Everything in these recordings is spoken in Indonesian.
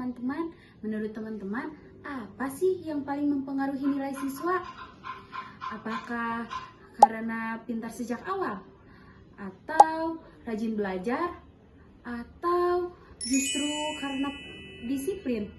teman-teman, menurut teman-teman, apa sih yang paling mempengaruhi nilai siswa? Apakah karena pintar sejak awal? Atau rajin belajar? Atau justru karena disiplin?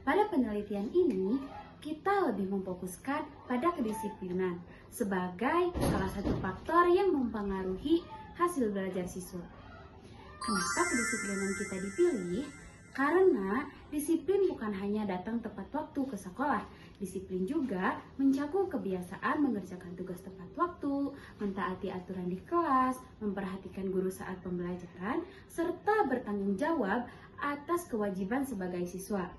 Pada penelitian ini, kita lebih memfokuskan pada kedisiplinan sebagai salah satu faktor yang mempengaruhi hasil belajar siswa. Kenapa kedisiplinan kita dipilih? Karena disiplin bukan hanya datang tepat waktu ke sekolah. Disiplin juga mencakup kebiasaan mengerjakan tugas tepat waktu, mentaati aturan di kelas, memperhatikan guru saat pembelajaran, serta bertanggung jawab atas kewajiban sebagai siswa.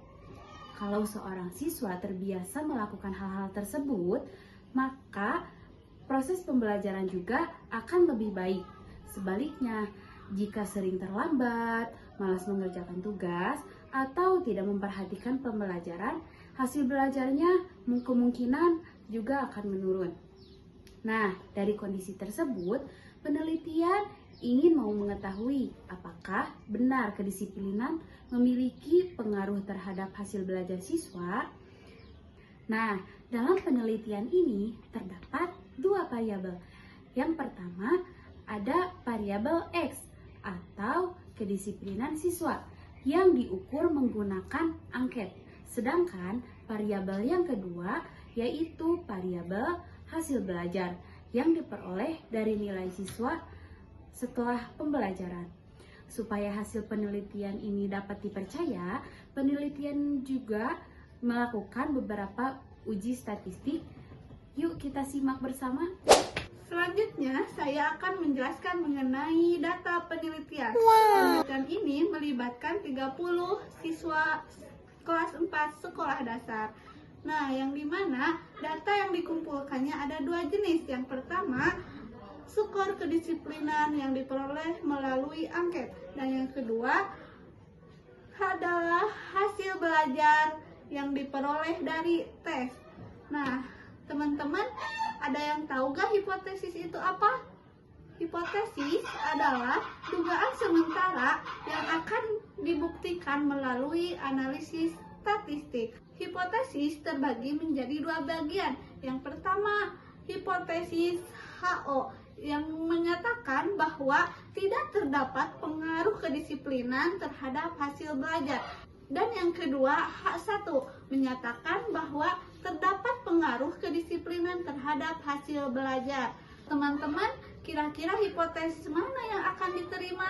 Kalau seorang siswa terbiasa melakukan hal-hal tersebut, maka proses pembelajaran juga akan lebih baik. Sebaliknya, jika sering terlambat, malas mengerjakan tugas, atau tidak memperhatikan pembelajaran, hasil belajarnya kemungkinan juga akan menurun. Nah, dari kondisi tersebut, penelitian ingin mau mengetahui apakah benar kedisiplinan memiliki pengaruh terhadap hasil belajar siswa. Nah, dalam penelitian ini terdapat dua variabel. Yang pertama, ada variabel X atau kedisiplinan siswa yang diukur menggunakan angket. Sedangkan variabel yang kedua yaitu variabel hasil belajar yang diperoleh dari nilai siswa setelah pembelajaran. Supaya hasil penelitian ini dapat dipercaya, penelitian juga melakukan beberapa uji statistik. Yuk kita simak bersama. Selanjutnya, saya akan menjelaskan mengenai data penelitian. Penelitian ini melibatkan 30 siswa kelas 4 sekolah dasar. Nah, yang dimana data yang dikumpulkannya ada dua jenis. Yang pertama, skor kedisiplinan yang diperoleh melalui angket. Dan yang kedua adalah hasil belajar yang diperoleh dari tes. Nah, teman-teman, ada yang tahu gak hipotesis itu apa? Hipotesis adalah dugaan sementara yang akan dibuktikan melalui analisis statistik. Hipotesis terbagi menjadi dua bagian. Yang pertama, hipotesis HO yang menyatakan bahwa tidak terdapat pengaruh kedisiplinan terhadap hasil belajar. Dan yang kedua, H1 menyatakan bahwa terdapat pengaruh kedisiplinan terhadap hasil belajar. Teman-teman, kira-kira hipotesis mana yang akan diterima?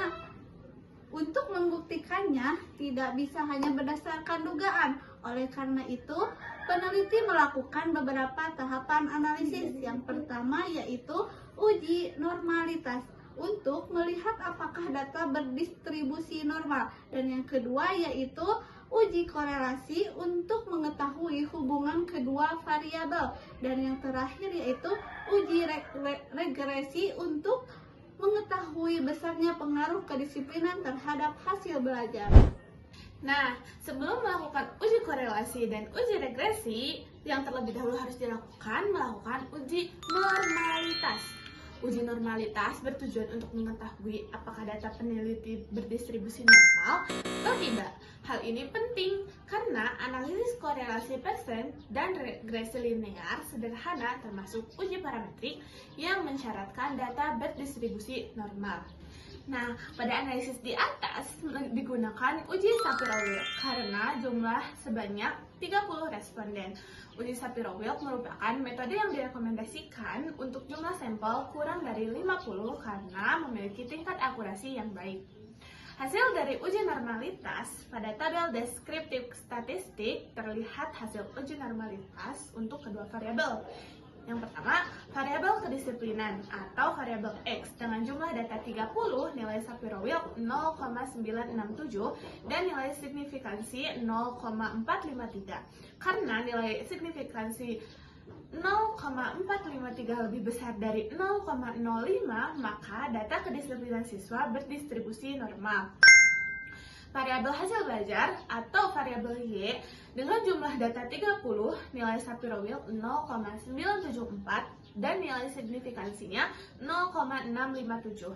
Untuk membuktikannya, tidak bisa hanya berdasarkan dugaan. Oleh karena itu, peneliti melakukan beberapa tahapan analisis. Yang pertama yaitu uji normalitas untuk melihat apakah data berdistribusi normal. Dan yang kedua yaitu uji korelasi untuk mengetahui hubungan kedua variabel. Dan yang terakhir yaitu uji regresi untuk mengetahui besarnya pengaruh kedisiplinan terhadap hasil belajar. Nah, sebelum melakukan uji korelasi dan uji regresi, yang terlebih dahulu harus melakukan uji normalitas. Uji normalitas bertujuan untuk mengetahui apakah data peneliti berdistribusi normal atau tidak. Hal ini penting karena analisis korelasi persen dan regresi linear sederhana termasuk uji parametrik yang mensyaratkan data berdistribusi normal. Nah, pada analisis di atas digunakan uji Shapiro-Wilk karena jumlah sebanyak 30 responden. Uji Shapiro-Wilk merupakan metode yang direkomendasikan untuk jumlah sampel kurang dari 50 karena memiliki tingkat akurasi yang baik. Hasil dari uji normalitas pada tabel deskriptif statistik terlihat hasil uji normalitas untuk kedua variabel. Yang pertama, variabel kedisiplinan atau variabel X dengan jumlah data 30, nilai Shapiro-Wilk 0,967 dan nilai signifikansi 0,453. Karena nilai signifikansi 0,453 lebih besar dari 0,05, maka data kedisiplinan siswa berdistribusi normal. Variabel hasil belajar atau variabel Y dengan jumlah data 30, nilai Shapiro-Wilk 0,974 dan nilai signifikansinya 0,657.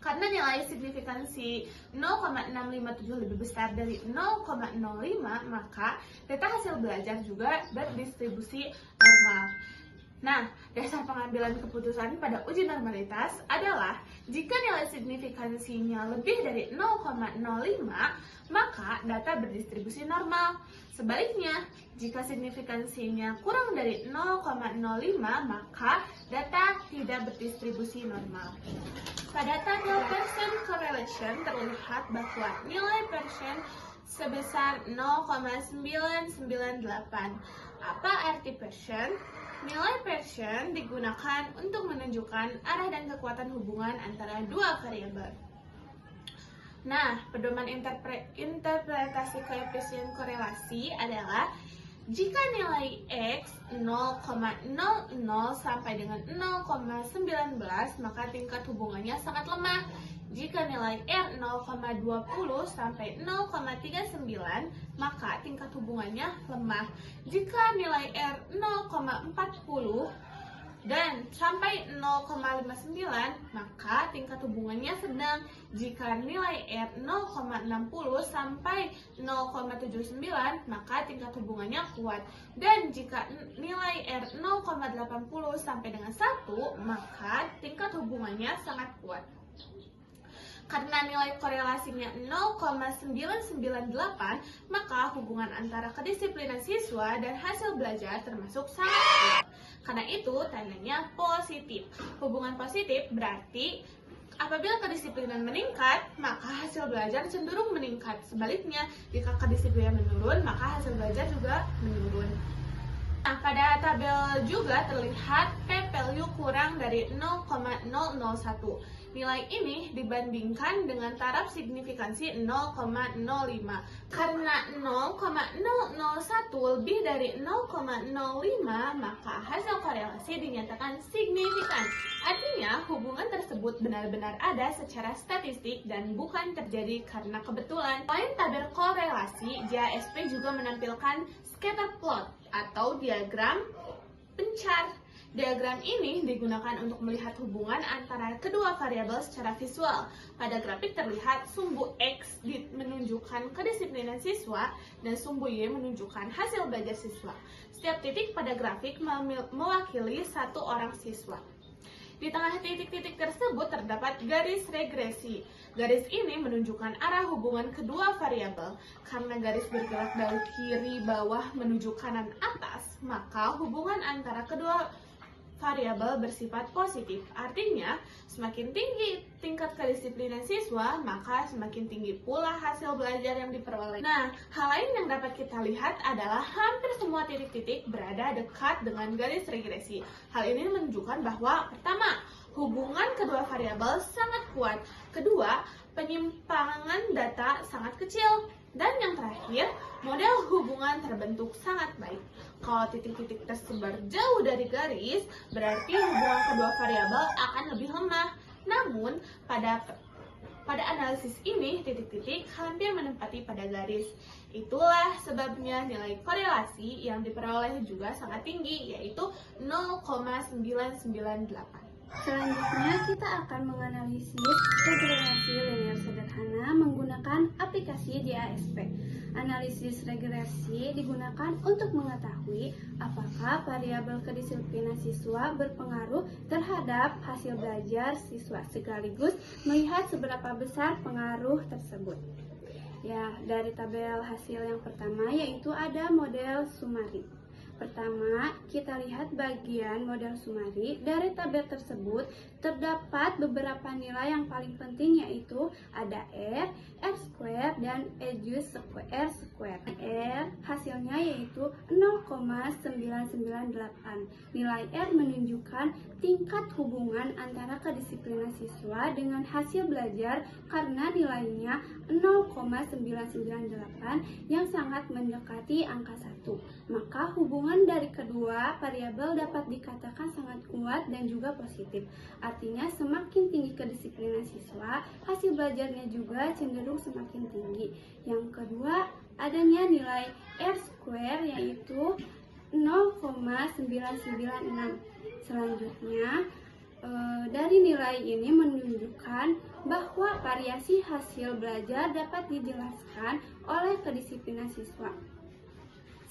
Karena nilai signifikansi 0,657 lebih besar dari 0,05, maka data hasil belajar juga berdistribusi normal. Nah, dasar pengambilan keputusan pada uji normalitas adalah jika nilai signifikansinya lebih dari 0,05, maka data berdistribusi normal. Sebaliknya, jika signifikansinya kurang dari 0,05, maka data tidak berdistribusi normal. Pada tabel percent correlation terlihat bahwa nilai percent sebesar 0,998. Apa arti percent? Nilai percent digunakan untuk menunjukkan arah dan kekuatan hubungan antara dua variabel. Nah, pedoman interpretasi koefisien korelasi adalah jika nilai X 0,00 sampai dengan 0,19, maka tingkat hubungannya sangat lemah. Jika nilai R 0,20 sampai 0,39, maka tingkat hubungannya lemah. Jika nilai R 0,40 dan sampai 0,59, maka tingkat hubungannya sedang. Jika nilai R 0,60 sampai 0,79, maka tingkat hubungannya kuat. Dan jika nilai R 0,80 sampai dengan 1, maka tingkat hubungannya sangat kuat. Karena nilai korelasinya 0,998, maka hubungan antara kedisiplinan siswa dan hasil belajar termasuk sangat kuat. Karena itu tandanya positif. Hubungan positif berarti apabila kedisiplinan meningkat, maka hasil belajar cenderung meningkat. Sebaliknya, jika kedisiplinan menurun, maka hasil belajar juga menurun. Nah, pada tabel juga terlihat p-value kurang dari 0,001. Nilai ini dibandingkan dengan taraf signifikansi 0,05. Karena 0,001 lebih dari 0,05, maka hasil korelasi dinyatakan signifikan. Artinya, hubungan tersebut benar-benar ada secara statistik dan bukan terjadi karena kebetulan. Selain tabel korelasi, JASP juga menampilkan scatter plot atau diagram pencar. Diagram ini digunakan untuk melihat hubungan antara kedua variabel secara visual. Pada grafik terlihat sumbu X menunjukkan kedisiplinan siswa dan sumbu Y menunjukkan hasil belajar siswa. Setiap titik pada grafik mewakili satu orang siswa. Di tengah titik-titik tersebut terdapat garis regresi. Garis ini menunjukkan arah hubungan kedua variabel. Karena garis bergerak dari kiri bawah menuju kanan atas, maka hubungan antara kedua variabel bersifat positif. Artinya, semakin tinggi tingkat kedisiplinan siswa, maka semakin tinggi pula hasil belajar yang diperoleh. Nah, hal lain yang dapat kita lihat adalah hampir semua titik-titik berada dekat dengan garis regresi. Hal ini menunjukkan bahwa pertama, hubungan kedua variabel sangat kuat. Kedua, penyimpangan data sangat kecil. Dan yang terakhir, model hubungan terbentuk sangat baik. Kalau titik-titik tersebar jauh dari garis, berarti hubungan kedua variabel akan lebih lemah. Namun, pada analisis ini, titik-titik hampir menempati pada garis. Itulah sebabnya nilai korelasi yang diperoleh juga sangat tinggi, yaitu 0,998. Selanjutnya kita akan menganalisis regresi linear sederhana menggunakan aplikasi JASP. Analisis regresi digunakan untuk mengetahui apakah variabel kedisiplinan siswa berpengaruh terhadap hasil belajar siswa, sekaligus melihat seberapa besar pengaruh tersebut. Ya, dari tabel hasil yang pertama yaitu ada model Sumari. Pertama, kita lihat bagian model Sumari. Dari tabel tersebut terdapat beberapa nilai yang paling penting, yaitu ada R square, dan E just R square. R hasilnya yaitu 0,998. Nilai R menunjukkan tingkat hubungan antara kedisiplinan siswa dengan hasil belajar karena nilainya 0,998 yang sangat mendekati angka 1. Maka hubungan dari kedua variabel dapat dikatakan sangat kuat dan juga positif. Artinya semakin tinggi kedisiplinan siswa, hasil belajarnya juga cenderung semakin tinggi. Yang kedua, adanya nilai R square yaitu 0,996. Selanjutnya, Dari nilai ini menunjukkan bahwa variasi hasil belajar dapat dijelaskan oleh kedisiplinan siswa.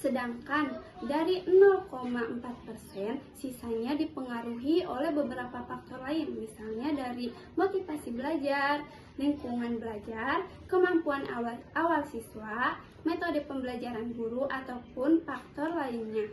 Sedangkan dari 0,4%, sisanya dipengaruhi oleh beberapa faktor lain, misalnya dari motivasi belajar, lingkungan belajar, kemampuan awal siswa, metode pembelajaran guru, ataupun faktor lainnya.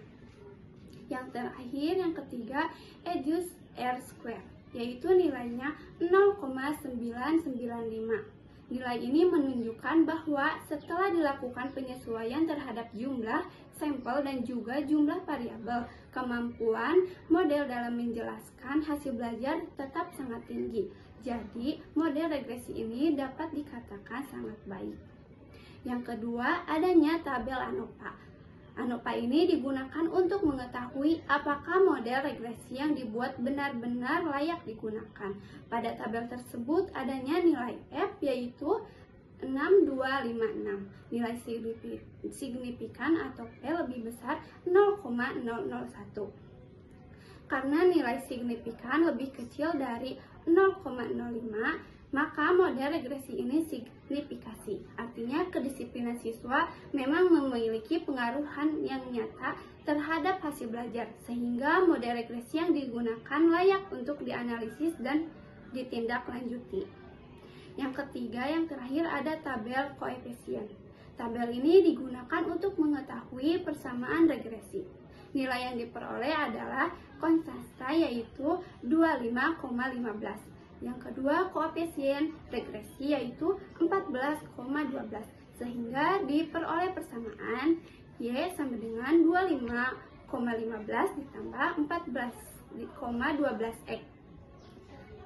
Yang terakhir, yang ketiga, EDUS R-square, yaitu nilainya 0,995. Nilai ini menunjukkan bahwa setelah dilakukan penyesuaian terhadap jumlah sampel dan juga jumlah variabel, kemampuan model dalam menjelaskan hasil belajar tetap sangat tinggi. Jadi, model regresi ini dapat dikatakan sangat baik. Yang kedua, adanya tabel ANOVA. ANOVA ini digunakan untuk mengetahui apakah model regresi yang dibuat benar-benar layak digunakan. Pada tabel tersebut adanya nilai F yaitu 6256. Nilai signifikan atau P lebih besar 0,001. Karena nilai signifikan lebih kecil dari 0,05, maka model regresi ini signifikasi. Artinya kedisiplinan siswa memang memiliki pengaruhan yang nyata terhadap hasil belajar, sehingga model regresi yang digunakan layak untuk dianalisis dan ditindaklanjuti. Yang ketiga, yang terakhir ada tabel koefisien. Tabel ini digunakan untuk mengetahui persamaan regresi. Nilai yang diperoleh adalah konstanta yaitu 25,15. Yang kedua, koefisien regresi yaitu 14,12, sehingga diperoleh persamaan Y sama dengan 25,15 ditambah 14,12X.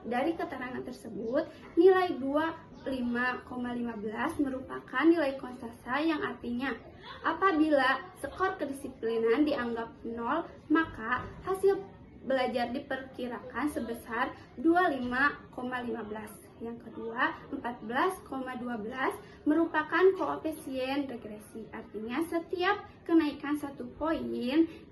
Dari keterangan tersebut, nilai 25,15 merupakan nilai konstanta yang artinya apabila skor kedisiplinan dianggap 0, maka hasil belajar diperkirakan sebesar 25,15. Yang kedua, 14,12 merupakan koefisien regresi. Artinya setiap kenaikan 1 poin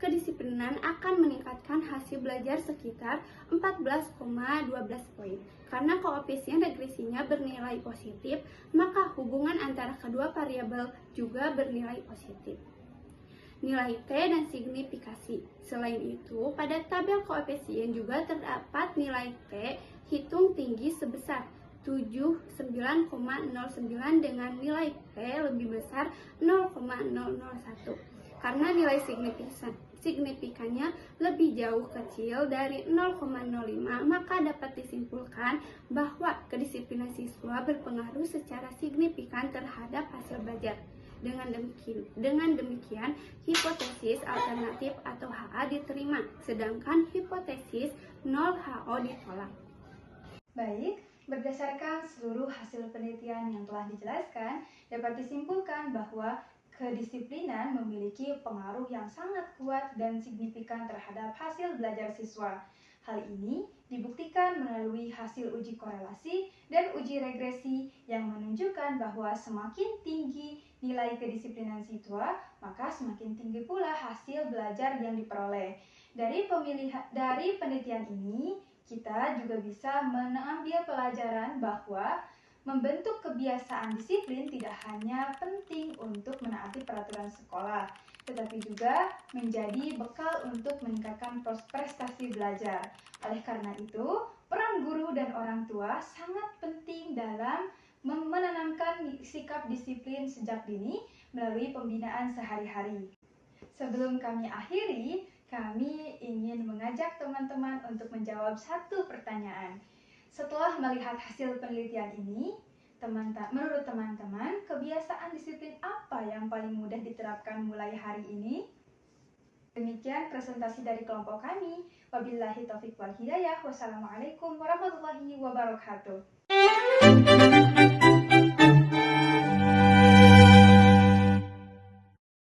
kedisiplinan akan meningkatkan hasil belajar sekitar 14,12 poin. Karena koefisien regresinya bernilai positif, maka hubungan antara kedua variabel juga bernilai positif. Nilai T dan signifikasi. Selain itu, pada tabel koefisien juga terdapat nilai T hitung tinggi sebesar 79,09 dengan nilai P lebih besar 0,001. Karena nilai signifikannya lebih jauh kecil dari 0,05, maka dapat disimpulkan bahwa kedisiplinan siswa berpengaruh secara signifikan terhadap hasil belajar. Dengan demikian, hipotesis alternatif atau HA diterima, sedangkan hipotesis 0 HO ditolak. Baik, berdasarkan seluruh hasil penelitian yang telah dijelaskan, dapat disimpulkan bahwa kedisiplinan memiliki pengaruh yang sangat kuat dan signifikan terhadap hasil belajar siswa. Hal ini dibuktikan melalui hasil uji korelasi dan uji regresi yang menunjukkan bahwa semakin tinggi nilai kedisiplinan siswa, maka semakin tinggi pula hasil belajar yang diperoleh. Dari penelitian ini, kita juga bisa mengambil pelajaran bahwa membentuk kebiasaan disiplin tidak hanya penting untuk menaati peraturan sekolah, tetapi juga menjadi bekal untuk meningkatkan prestasi belajar. Oleh karena itu, peran guru dan orang tua sangat penting dalam menanamkan sikap disiplin sejak dini melalui pembinaan sehari-hari. Sebelum kami akhiri, kami ingin mengajak teman-teman untuk menjawab satu pertanyaan. Setelah melihat hasil penelitian ini, menurut teman-teman, kebiasaan disiplin apa yang paling mudah diterapkan mulai hari ini? Demikian presentasi dari kelompok kami. Wabillahi taufiq wal hidayah. Wassalamualaikum warahmatullahi wabarakatuh.